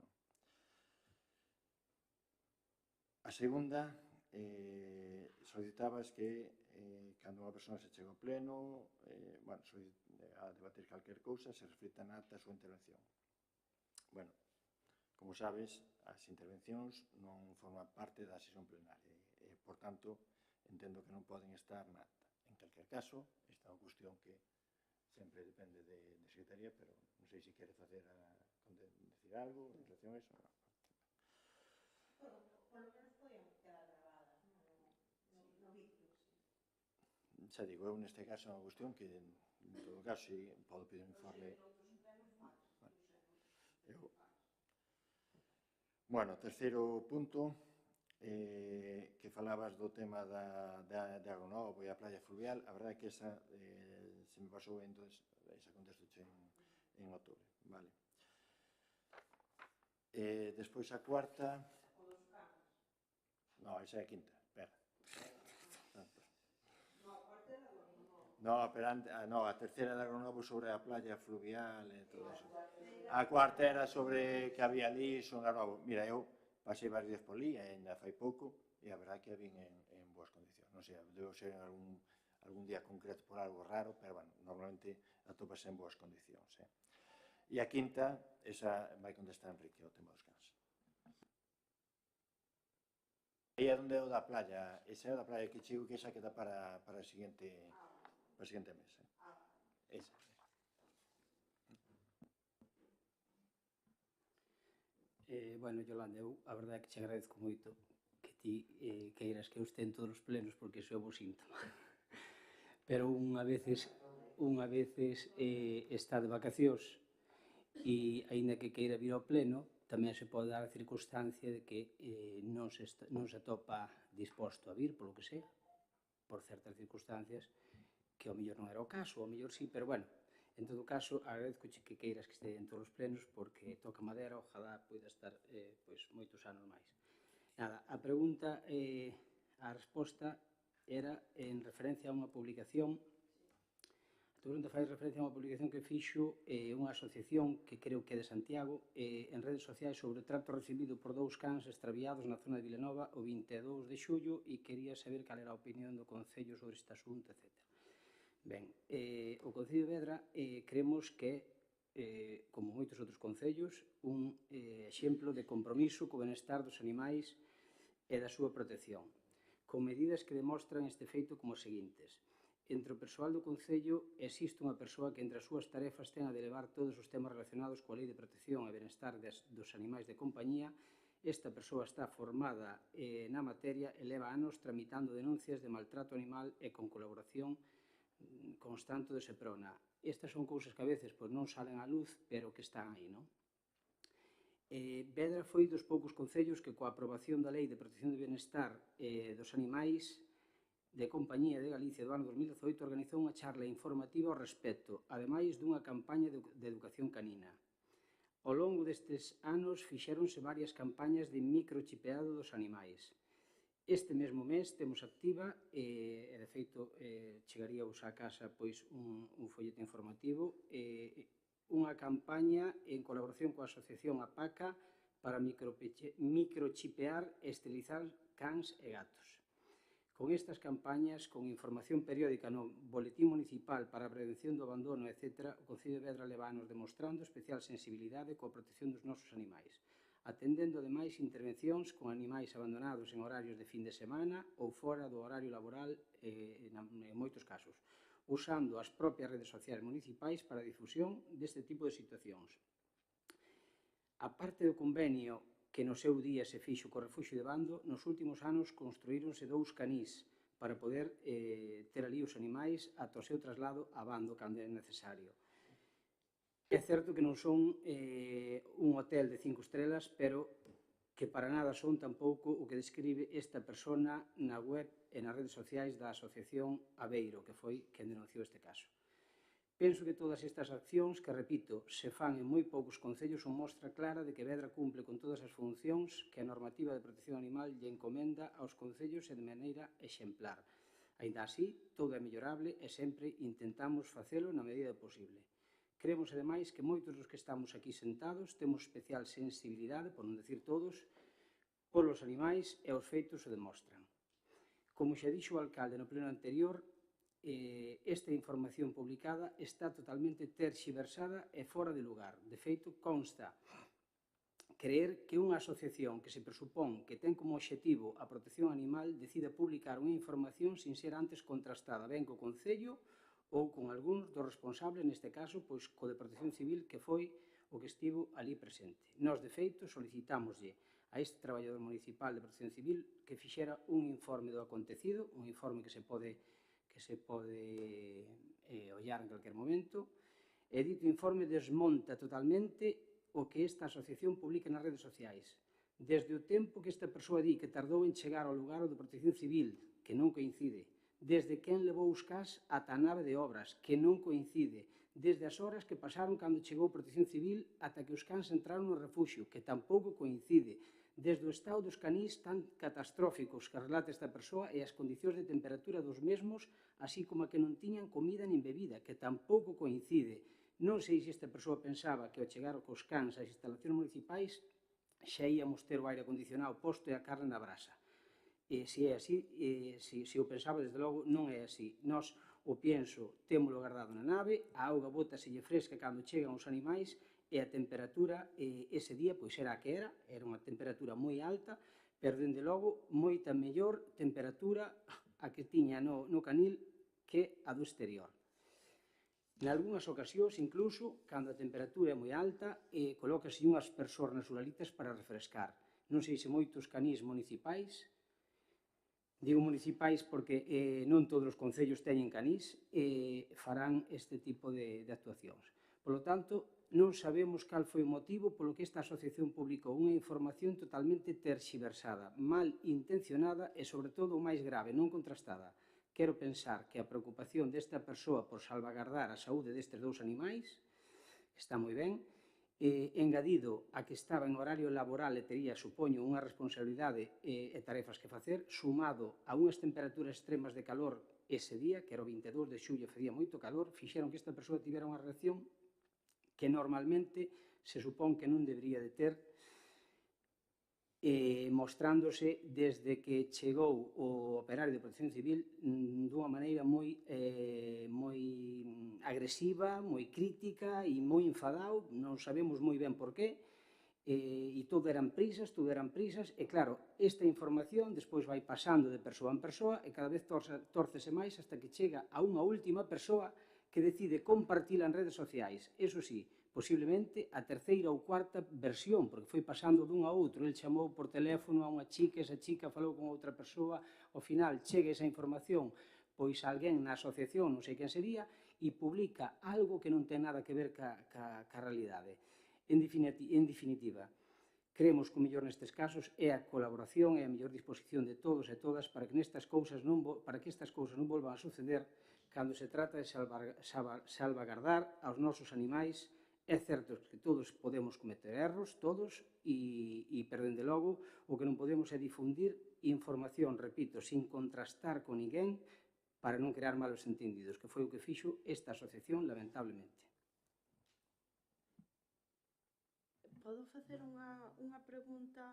A segunda, solicitabas que cando unha persona se chega ao pleno, a debater calquer cousa, se reflita na acta a súa intervención. Bueno, como sabes, as intervencións non forman parte da sesión plenaria e, por tanto, entendo que non poden estar na acta. En calquer caso, esta é unha cuestión que sempre depende de Secretaría, pero non sei se quere decir algo en relación a eso. Por lo menos podían quedar grabadas no vídeo. Xa digo, eu neste caso é unha cuestión que, en todo caso, podo pedir un informe. Bueno, terceiro punto, que falabas do tema de Agonovo e a playa fluvial, a verdade é que esa se me pasou, entón, esa contesto en outubro, vale. Despois a cuarta... No, esa é a quinta, espera. No, a terceira de Agonovo sobre a playa fluvial e todo eso. A cuarta era sobre que había ali, son Agonovo. Mira, eu pasei varios días por ali, ainda fai pouco, e a verdade que a vin en boas condicións. Non sei, debo ser algún día concreto por algo raro, pero, bueno, normalmente atopas en boas condicións. E a quinta, esa vai contestar Enrique, o tema dos cans. E é onde é o da playa, esa é o da playa que chigo, que esa queda para o seguinte mes. Esa. Bueno, Yolanda, eu a verdade é que te agradezco moito que ti queiras que eu este en todos os plenos, porque iso é o bo síntoma. Pero unha veces está de vacacións e, aínda que queira vir ao pleno, tamén se pode dar a circunstancia de que non se atopa disposto a vir, polo que sea, por certas circunstancias, que ao mellor non era o caso, ao mellor sí, pero, bueno, en todo caso, agradezco que queiras que este en todos os plenos, porque toca madera, ojalá poida estar moitos anos máis. Nada, a pregunta, a resposta era en referencia a unha publicación. A pregunta fai referencia a unha publicación que fixo unha asociación que creo que é de Santiago en redes sociais sobre o trato recibido por 2 cans extraviados na zona de Vilanova o 22 de xullo e quería saber cal era a opinión do Concello sobre este asunto, etc. Ben, o Concello de Vedra creemos que como moitos outros concellos, un exemplo de compromiso co benestar dos animais e da súa protección, con medidas que demostran este feito como os seguintes. entre o persoal do Concello existe unha persoa que entre as súas tarefas ten a de levar todos os temas relacionados coa Lei de Protección e Benestar dos Animais de compañía. Esta persoa está formada na materia e leva anos tramitando denuncias de maltrato animal e con colaboración constante do Seprona. Estas son cousas que a veces non salen á luz, pero que están aí, non? Vedra foi dos poucos concellos que coa aprobación da Lei de Protección e Benestar dos Animais de Compañía de Galicia do ano 2018 organizou unha charla informativa ao respecto, ademais dunha campaña de educación canina. Ao longo destes anos fixéronse varias campañas de microchipeado dos animais. Este mesmo mes temos activa, e de feito chegaríaos á casa un follete informativo, unha campaña en colaboración coa asociación APACA para microchipear e esterilizar cans e gatos. Con estas campañas, con información periódica no Boletín Municipal para a Prevención do Abandono, etc., o Concello de Vedra leva anos demostrando especial sensibilidade coa protección dos nosos animais, atendendo ademais intervencións con animais abandonados en horarios de fin de semana ou fora do horario laboral en moitos casos, usando as propias redes sociais municipais para a difusión deste tipo de situacións. A parte do convenio que no seu día se fixo co Refuxio de Bando, nos últimos anos construíronse 2 canís para poder ter ali os animais ata o seu traslado a Bando cando é necesario. É certo que non son un hotel de 5 estrelas, pero que para nada son tampouco o que describe esta persona na web e nas redes sociais da Asociación Aveiro, que foi quen denunciou este caso. Penso que todas estas accións, que, repito, se fan en moi poucos concellos, son mostra clara de que Vedra cumple con todas as funcións que a normativa de protección animal lle encomenda aos concellos e de maneira exemplar. Aínda así, todo é mellorable e sempre intentamos facelo na medida posible. Creemos, ademais, que moitos dos que estamos aquí sentados temos especial sensibilidade, por non decir todos, polos animais e os feitos o demostran. Como xa dixo o alcalde no pleno anterior, esta información publicada está totalmente terxiversada e fora de lugar. De feito, consta creer que unha asociación que se presupón que ten como obxectivo a protección animal decida publicar unha información sin ser antes contrastada ben co Concello ou con algúns dos responsables, neste caso, pois co de Protección Civil, que foi o que estivo ali presente. Nós, de feito, solicitámoslle a este traballador municipal de Protección Civil que fixera un informe do acontecido, un informe que se pode ollar en calquer momento, e dito informe desmonta totalmente o que esta asociación publica nas redes sociais. Desde o tempo que esta persoa di que tardou en chegar ao lugar de Protección Civil, que non coincide, desde quen levou os cans ata a nave de obras, que non coincide, desde as horas que pasaron cando chegou Protección Civil ata que os cans entraron no refuxio, que tampouco coincide, desde o estado dos canís tan catastróficos que relata esta persoa e as condicións de temperatura dos mesmos, así como a que non tiñan comida nin bebida, que tampouco coincide. Non sei se esta persoa pensaba que ao chegar cos cans ás instalacións municipais xa íamos ter o aire acondicionado posto e a carne na brasa. Se é así, se o pensaba, desde logo, non é así. Nós o pienso témolo guardado na nave, a auga bótaselle fresca cando chegan os animais e a temperatura ese día pois era a que era unha temperatura moi alta, pero dende logo moita mellor temperatura a que tiña no canil que a do exterior. Nalgúnas ocasións, incluso, cando a temperatura é moi alta, colócase unhas aspersor nas uralitas para refrescar. Non sei se moitos canís municipais, digo municipais porque non todos os concellos teñen canís, farán este tipo de actuacións. Por lo tanto, non sabemos cal foi o motivo polo que esta asociación publicou unha información totalmente terxiversada, mal intencionada e, sobre todo, o máis grave, non contrastada. Quero pensar que a preocupación desta persoa por salvagardar a saúde destes 2 animais está moi ben, engadido a que estaba en horario laboral e tería, supoño, unha responsabilidade e tarefas que facer, sumado a unhas temperaturas extremas de calor ese día, que era o 22 de xullo, facía moito calor, fixeron que esta persoa tivera unha reacción que normalmente se supón que non debería de ter, mostrándose desde que chegou o operario de Protección Civil dunha maneira moi agresiva, moi crítica e moi enfadado, non sabemos moi ben por qué, e todo eran prisas, e claro, esta información despois vai pasando de persoa en persoa e cada vez tórcese máis hasta que chega a unha última persoa que decide compartila en redes sociais. Eso sí, posiblemente a terceira ou cuarta versión, porque foi pasando dun a outro. El chamou por teléfono a unha chica, esa chica falou con outra persoa, ao final chega esa información, pois alguén na asociación, non sei quen sería, e publica algo que non ten nada que ver ca realidade. En definitiva, creemos que o mellor nestes casos é a colaboración e a mellor disposición de todos e todas para que estas cousas non volvan a suceder cando se trata de salvagardar aos nosos animais. É certo que todos podemos cometer erros, todos, pero, dende logo, o que non podemos é difundir información, repito, sin contrastar con ninguén para non crear malos entendidos, que foi o que fixo esta asociación, lamentablemente. Podo facer unha pregunta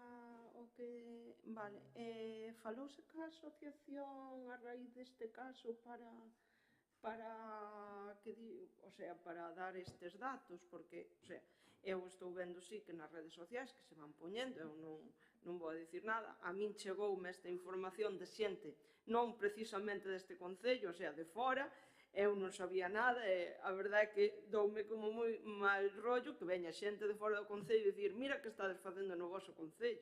o que... Vale, falouse ca asociación a raíz deste caso para dar estes datos, porque, eu estou vendo sí que nas redes sociais que se van poñendo, eu non vou a dicir nada, a min chegoume esta información de xente non precisamente deste concello, de fora, eu non sabía nada e a verdade é que doume como moi mal rollo que veña xente de fora do concello e dicir mira que estades facendo no voso concello.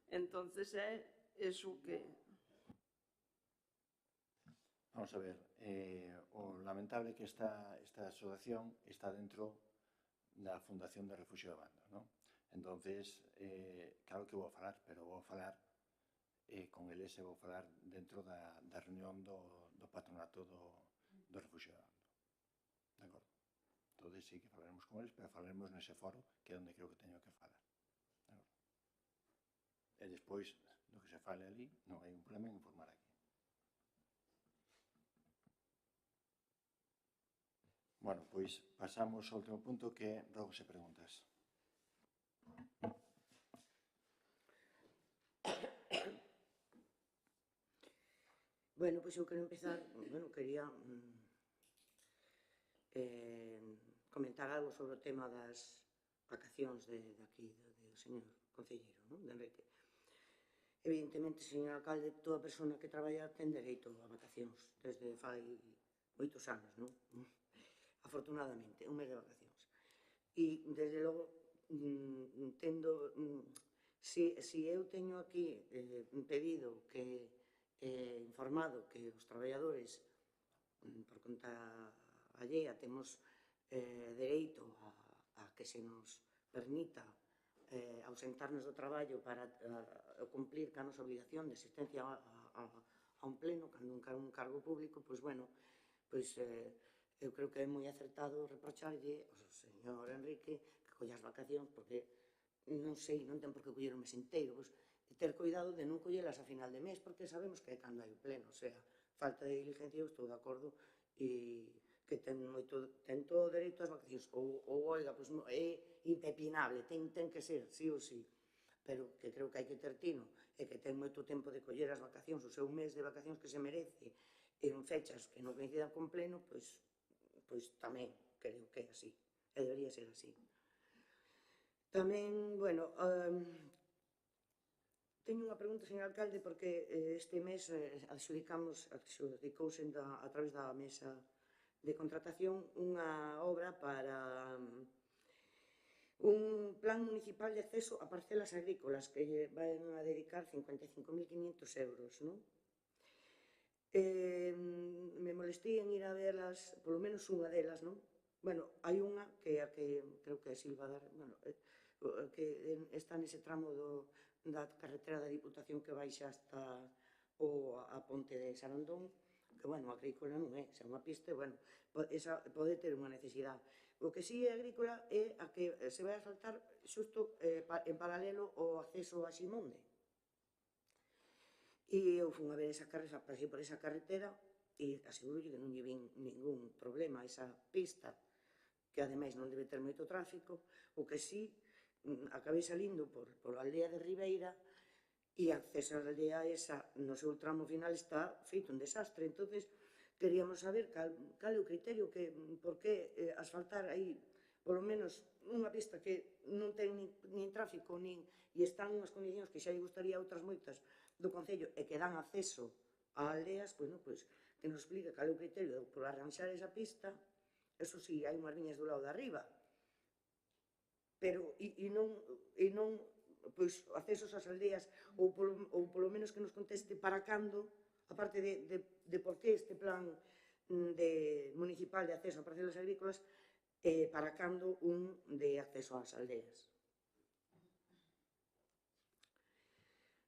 Entonces é eso que... Vamos a ver, o lamentable é que esta asociación está dentro da Fundación de Refugio de Banda, non? Entonces, claro que vou a falar, pero vou a falar con eles e vou falar dentro da reunión do patronato do Refugio de Banda. De acordo? Entón, sí que falaremos con eles, pero falaremos nese foro que é onde creo que teño que falar. De acordo? E despois, do que se fale ali, non hai un problema en informar aquí. Bueno, pois pasamos ao último punto que é rogos e preguntas. Bueno, pois eu quero empezar, quería comentar algo sobre o tema das vacacións de aquí, do señor concelleiro, de Enrique. Evidentemente, señor alcalde, toda persona que traballa ten dereito a vacacións, desde fai 8 anos, non? Afortunadamente, un mes de vacacións. E, desde logo, se eu teño aquí pedido que informado que os traballadores por conta allea temos dereito a que se nos permita ausentarnos do traballo para cumplir ca nosa obligación de asistencia a un pleno, cando un cargo público, pois, bueno, eu creo que é moi acertado reprocharlle ao señor Enrique que colla as vacacións, porque non sei, non ten por que coller o mes inteiro, ter cuidado de non collelas a final de mes, porque sabemos que é cando hai o pleno, o sea, falta de diligencia, eu estou de acordo, e que ten todo o dereito ás vacacións, ou oiga, pois é impepinable, ten que ser, sí ou sí, pero que creo que hai que ter tino, e que ten moito tempo de coller as vacacións, o seu mes de vacacións que se merece, en fechas que non coincidan con pleno, pois tamén creo que é así, e debería ser así. Tamén, bueno, teño unha pregunta, señor alcalde, porque este mes adxudicouse a través da mesa de contratación unha obra para un plan municipal de acceso a parcelas agrícolas que van a dedicar 55.500 euros, non? Me molestei en ir a verlas, polo menos unha delas, non? Bueno, hai unha que creo que é Silva Dar, bueno, que está nese tramo da carretera da Diputación que baixa hasta a ponte de Sarandón, que, bueno, agrícola non é, xa unha pista, bueno, pode ter unha necesidade. O que sí é agrícola é a que se vai asfaltar xusto en paralelo ao acceso a Ximonde. E eu fui a ver pasei por esa carretera e aseguro que non lle vin ningún problema a esa pista, que ademais non debe ter moito tráfico. O que sí, acabei salindo por a aldea de Ribeira e acceso a aldea esa, no seu tramo final, está feito un desastre. Entonces, queríamos saber cal é o criterio, por que asfaltar aí polo menos unha pista que non ten nin tráfico, e están en unhas condicións que xa lle gustaría a outras moitas do Concello e que dan acceso a aldeas, pois, que nos explique cal é o criterio por arranxar esa pista. Eso sí, hai unhas viñas do lado de arriba, pero e non pois accesos ás aldeas, ou polo menos que nos conteste para cando, aparte de por que este plan municipal de acceso a parcelas agrícolas, para cando un de acceso ás aldeas.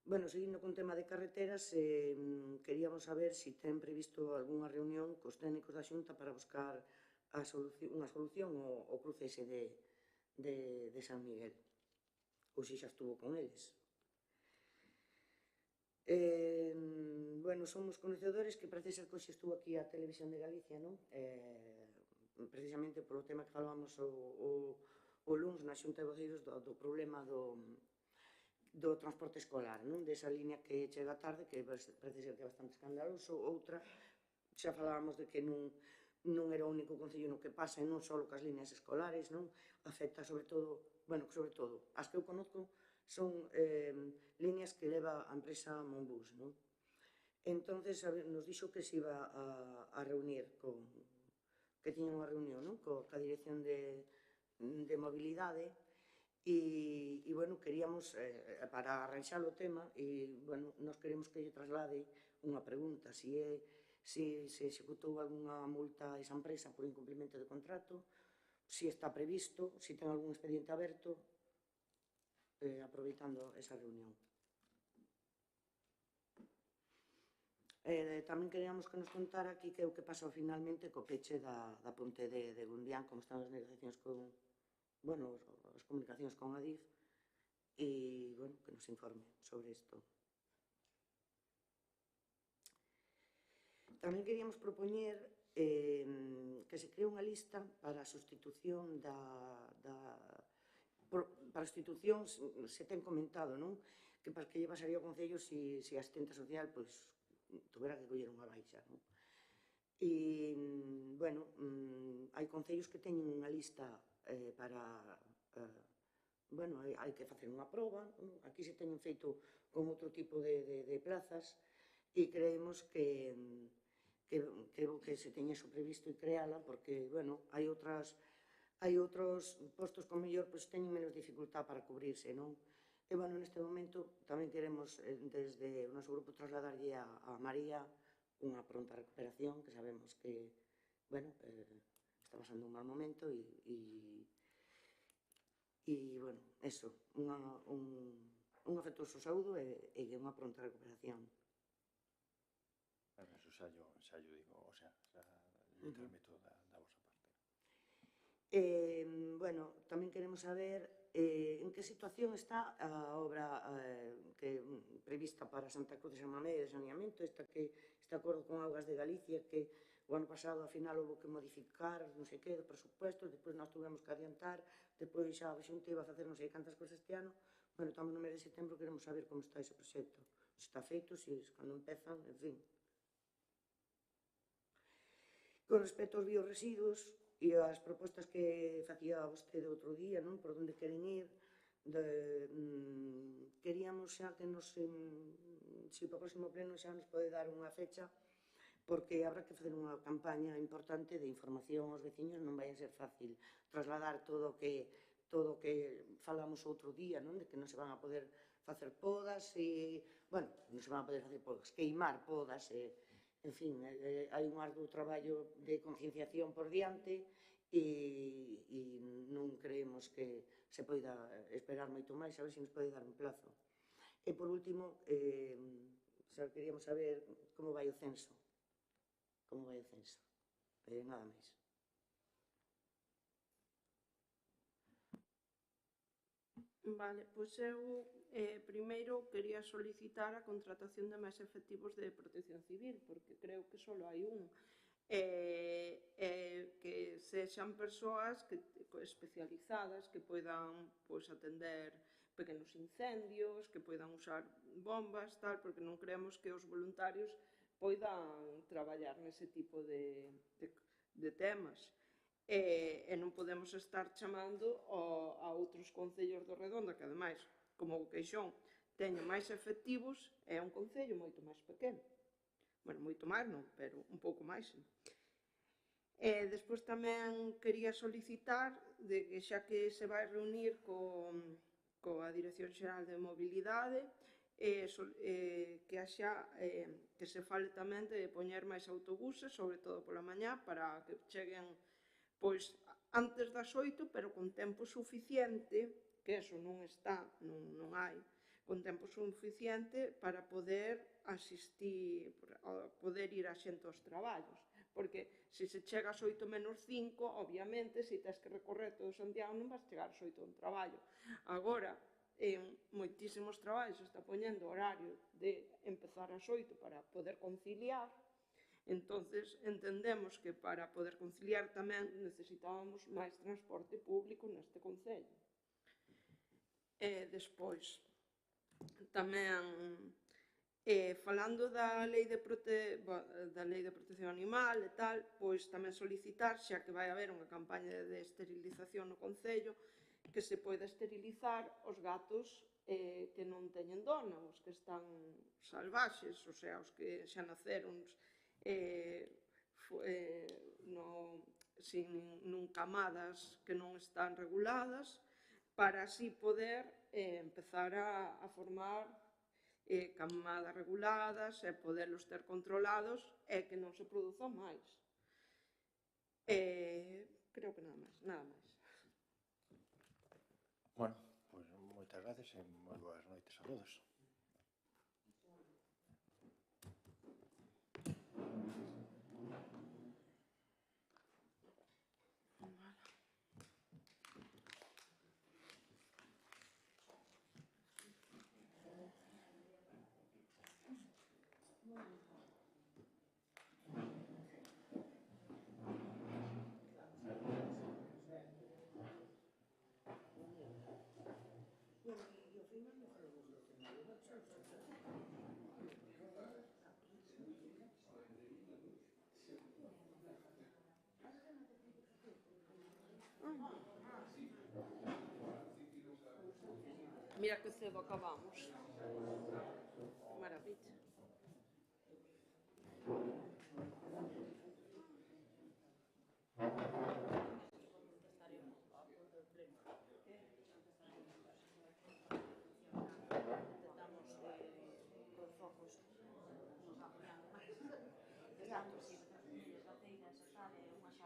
Bueno, seguindo con tema de carreteras, queríamos saber se ten previsto algunha reunión cos técnicos da Xunta para buscar unha solución ao cruce ese de San Miguel, ou se xa estuvo con eles. Bueno, somos conocedores que parece ser que hoxe estuvo aquí a Televisión de Galicia, non? Precisamente polo tema que falábamos o luns na Xunta de Voceiros do problema do transporte escolar, non? Desa línea que chega tarde, que parece ser que é bastante escandaloso. Outra, xa falábamos de que non era o único concello no que pasa, e non só cas líneas escolares, non? Afecta sobre todo, as que eu conozco son líneas que leva a empresa Monbús, non? Entonces nos dixo que se iba a reunir que tiña unha reunión, non? Coa dirección de mobilidade, e, bueno, queríamos, para arranxar o tema, e, bueno, nos queremos que lle traslade unha pregunta, se se executou algunha multa a esa empresa por incumplimento de contrato, se está previsto, se ten algún expediente aberto, aproveitando esa reunión. Tamén queríamos que nos contara aquí que é o que pasou finalmente co peche da ponte de Gundián, como están as negociacións con, bueno, as comunicacións con Adif, e, bueno, que nos informe sobre isto. Tamén queríamos propoñer que se cree unha lista para a sustitución para a sustitución, se ten comentado, non? Que para que lle pasaría ao Concello se a asistente social, pois, tuvera que coller unha baixa, non? E, bueno, hai concellos que teñen unha lista para, bueno, hai que facer unha proba, aquí se teñen feito con outro tipo de plazas, e creemos que se teña iso previsto e creala, porque, bueno, hai outros postos con mellor, pois teñen menos dificultad para cubrirse, non? E, bueno, neste momento tamén queremos, desde o noso grupo, trasladarlle a María unha pronta recuperación, que sabemos que, bueno, está pasando un mal momento e, bueno, eso, un afectuoso saúdo e unha pronta recuperación. Eso xa yo digo, o sea, yo transmito da vosa parte. Bueno, tamén queremos saber en que situación está a obra prevista para Santa Cruz de San Mamede de saneamento, esta acordo con Augas de Galicia, que o ano pasado, ao final, houve que modificar, non sei que, do presupuesto, depois nós tuvemos que adiantar, depois xa a Xunta iba a facer non sei cantas cousas este ano. Bueno, estamos no mes de setembro, queremos saber como está ese proxecto, se está feito, se cando empezan, en fin. Con respecto aos biorresiduos e as propostas que facía vostede outro día, non? Por onde queren ir, queríamos xa que se para o próximo pleno xa nos pode dar unha fecha, porque habrá que facer unha campaña importante de información aos veciños, non vai a ser fácil trasladar todo o que falamos outro día, non? De que non se van a poder facer podas e, bueno, non se van a poder facer podas, queimar podas e, en fin, hai un arduo traballo de concienciación por diante e non creemos que se poida esperar moito máis, a ver se nos pode dar un plazo. E, por último, queríamos saber como vai o censo. Como vai o censo. Nada máis. Vale, pois eu primeiro quería solicitar a contratación de máis efectivos de protección civil, porque creo que só hai un, que sexan persoas especializadas que poidan atender pequenos incendios, que poidan usar bombas, tal, porque non creemos que os voluntarios poidan traballar nese tipo de temas. e non podemos estar chamando a outros concellos do Redonda, que ademais, como o Queixón, teñen máis efectivos, é un concello moito máis pequeno. Bueno, moito máis non, pero un pouco máis. E despois tamén quería solicitar de que xa que se vai reunir coa Dirección Xeral de Mobilidade, que haxa, que se fale tamén de poñer máis autobuses, sobre todo pola mañá, para que cheguen pois antes das 8, pero con tempo suficiente, que eso non está, non hai, con tempo suficiente para poder asistir, poder ir a xente aos traballos. Porque se se chega ás 8 menos 5, obviamente, se tens que recorrer todo Santiago, non vas chegar ás 8 a un traballo. Agora, en moitísimos traballos está poñendo horario de empezar ás 8 para poder conciliar. Entonces, entendemos que para poder conciliar tamén necesitábamos máis transporte público neste concello. E despois, tamén, falando da Lei de Protección Animal e tal, pois tamén solicitar, xa que vai haber unha campaña de esterilización no concello, que se poida esterilizar os gatos que non teñen dona, os que están salvaxes, o sea, os que xa naceron nun camadas que non están reguladas, para así poder empezar a formar camadas reguladas e poderlos ter controlados e que non se produzan máis. Creo que nada máis. Bueno, pois moitas gracias e moi boas noites a todos. Mira que cedo acabamos. Maravilla. Intentamos os focos nos apoiando máis. Exacto, sí.